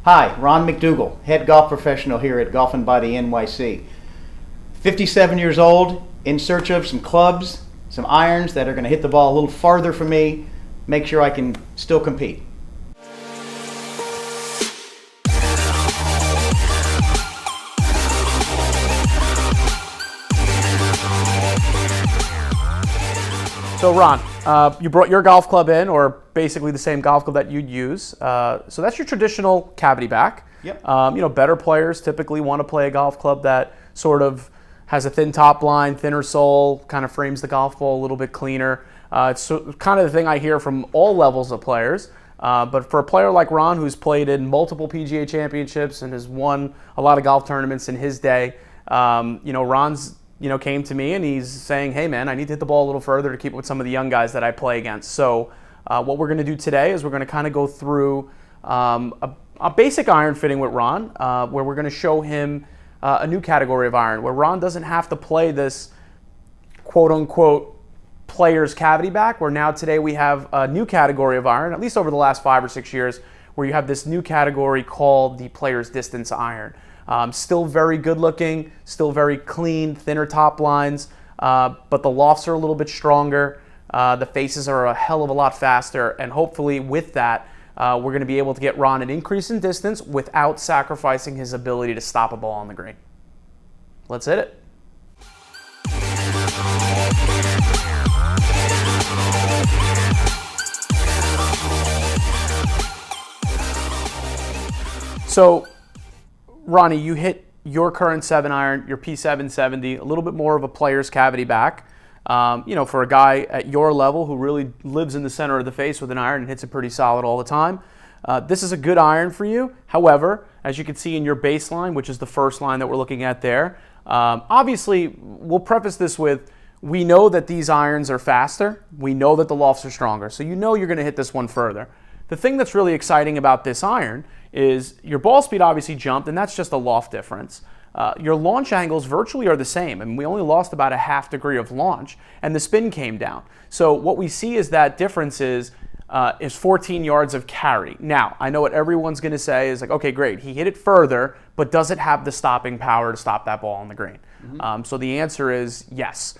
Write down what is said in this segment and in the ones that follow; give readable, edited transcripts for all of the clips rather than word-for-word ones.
Hi, Ron McDougal, head golf professional here at Golfing by the NYC. 57 years old, in search of some clubs, some irons that are going to hit the ball a little farther for me, make sure I can still compete. So Ron, you brought your golf club in, or basically the same golf club that you'd use. So that's your traditional cavity back. Yep. Better players typically want to play a golf club that sort of has a thin top line, thinner sole, kind of frames the golf ball a little bit cleaner. It's kind of the thing I hear from all levels of players. But for a player like Ron, who's played in multiple PGA championships and has won a lot of golf tournaments in his day, Ron's came to me and he's saying, hey man, I need to hit the ball a little further to keep up with some of the young guys that I play against. So what we're going to do today is we're going to kind of go through a basic iron fitting with Ron, where we're going to show him a new category of iron, where Ron doesn't have to play this quote-unquote player's cavity back, where now today we have a new category of iron, at least over the last 5 or 6 years, where you have this new category called the player's distance iron. Still very good looking, still very clean, thinner top lines, but the lofts are a little bit stronger. The faces are a hell of a lot faster, and hopefully with that, we're going to be able to get Ron an increase in distance without sacrificing his ability to stop a ball on the green. Let's hit it. So, Ronnie, you hit your current 7-iron, your P770, a little bit more of a player's cavity back. For a guy at your level who really lives in the center of the face with an iron and hits it pretty solid all the time, this is a good iron for you. However, as you can see in your baseline, which is the first line that we're looking at there, obviously we'll preface this with, we know that these irons are faster. We know that the lofts are stronger. So you know you're going to hit this one further. The thing that's really exciting about this iron is your ball speed obviously jumped, and that's just a loft difference. Your launch angles virtually are the same, and we only lost about a half degree of launch, and the spin came down. So what we see is that difference is 14 yards of carry. Now, I know what everyone's going to say is like, okay, great, he hit it further, but does it have the stopping power to stop that ball on the green? Mm-hmm. So the answer is yes.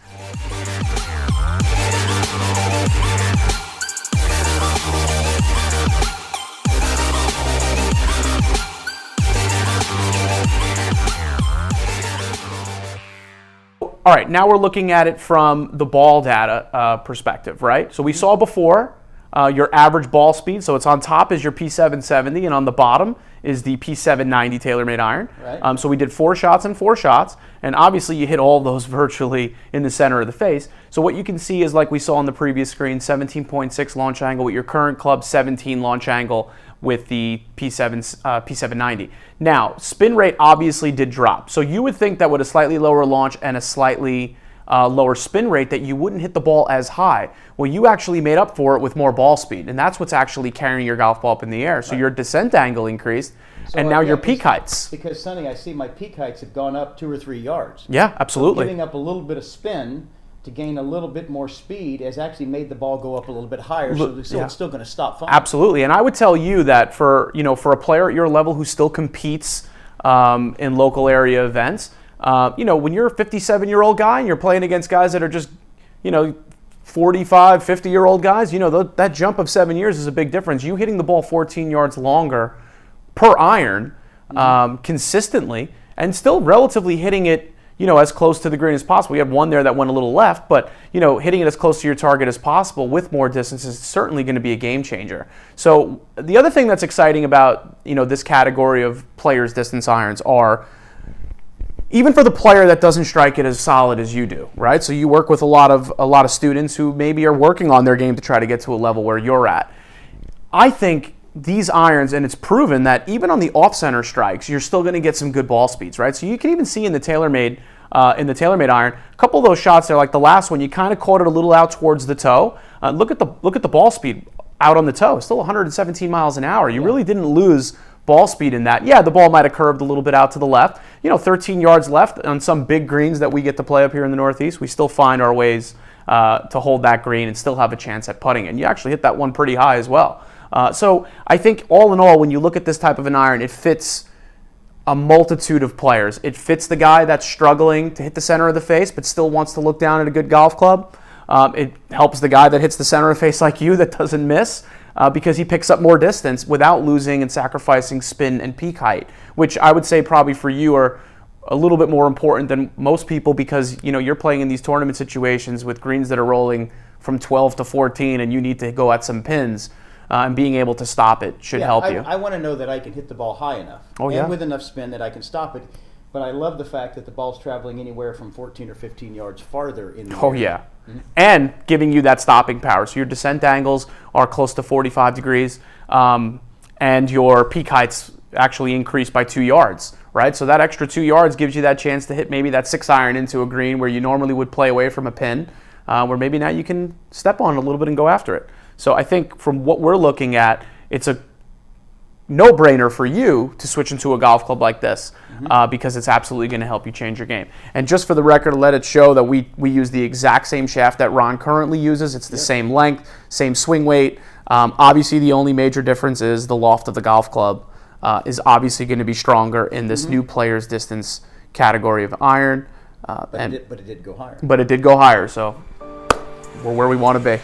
All right, now we're looking at it from the ball data perspective, right? So we saw before your average ball speed. So it's on top is your P770, and on the bottom is the P790 TaylorMade iron. Right. So we did 4 shots and 4 shots, and obviously you hit all those virtually in the center of the face. So what you can see is, like we saw on the previous screen, 17.6 launch angle with your current club, 17 launch angle with the P790. Now, spin rate obviously did drop. So you would think that with a slightly lower launch and a slightly lower spin rate that you wouldn't hit the ball as high. Well, you actually made up for it with more ball speed, and that's what's actually carrying your golf ball up in the air. So right. Your descent angle increased, and now your peak heights. Because, Sonny, I see my peak heights have gone up 2 or 3 yards. Yeah, absolutely. So giving up a little bit of spin to gain a little bit more speed has actually made the ball go up a little bit higher, so it's still going to stop fine. Absolutely, and I would tell you that for a player at your level who still competes in local area events, when you're a 57-year-old guy and you're playing against guys that are just, 45, 50-year-old guys, that jump of 7 years is a big difference. You hitting the ball 14 yards longer per iron consistently and still relatively hitting it, as close to the green as possible. We had one there that went a little left, but, hitting it as close to your target as possible with more distance is certainly going to be a game changer. So the other thing that's exciting about, this category of players' distance irons are, even for the player that doesn't strike it as solid as you do, right? So you work with a lot of students who maybe are working on their game to try to get to a level where you're at. I think these irons, and it's proven that even on the off-center strikes, you're still going to get some good ball speeds, right? So you can even see in the TaylorMade iron, a couple of those shots there, like the last one, you kind of caught it a little out towards the toe. Look at the ball speed out on the toe. It's still 117 miles an hour. You really didn't lose ball speed in that. Yeah, the ball might have curved a little bit out to the left. 13 yards left on some big greens that we get to play up here in the Northeast. We still find our ways to hold that green and still have a chance at putting it. And you actually hit that one pretty high as well. So I think all in all, when you look at this type of an iron, it fits a multitude of players. It fits the guy that's struggling to hit the center of the face but still wants to look down at a good golf club. It helps the guy that hits the center of the face like you that doesn't miss because he picks up more distance without losing and sacrificing spin and peak height, which I would say probably for you are a little bit more important than most people because you're playing in these tournament situations with greens that are rolling from 12 to 14 and you need to go at some pins. And being able to stop it should help you. I want to know that I can hit the ball high enough and with enough spin that I can stop it. But I love the fact that the ball's traveling anywhere from 14 or 15 yards farther in the air. Yeah. Mm-hmm. And giving you that stopping power. So your descent angles are close to 45 degrees, and your peak heights actually increase by 2 yards, right? So that extra 2 yards gives you that chance to hit maybe that 6-iron into a green where you normally would play away from a pin, where maybe now you can step on it a little bit and go after it. So I think from what we're looking at, it's a no-brainer for you to switch into a golf club like this because it's absolutely going to help you change your game. And just for the record, let it show that we use the exact same shaft that Ron currently uses. It's the same length, same swing weight. Obviously, the only major difference is the loft of the golf club is obviously going to be stronger in this new player's distance category of iron. But it did go higher. But it did go higher, so we're where we want to be.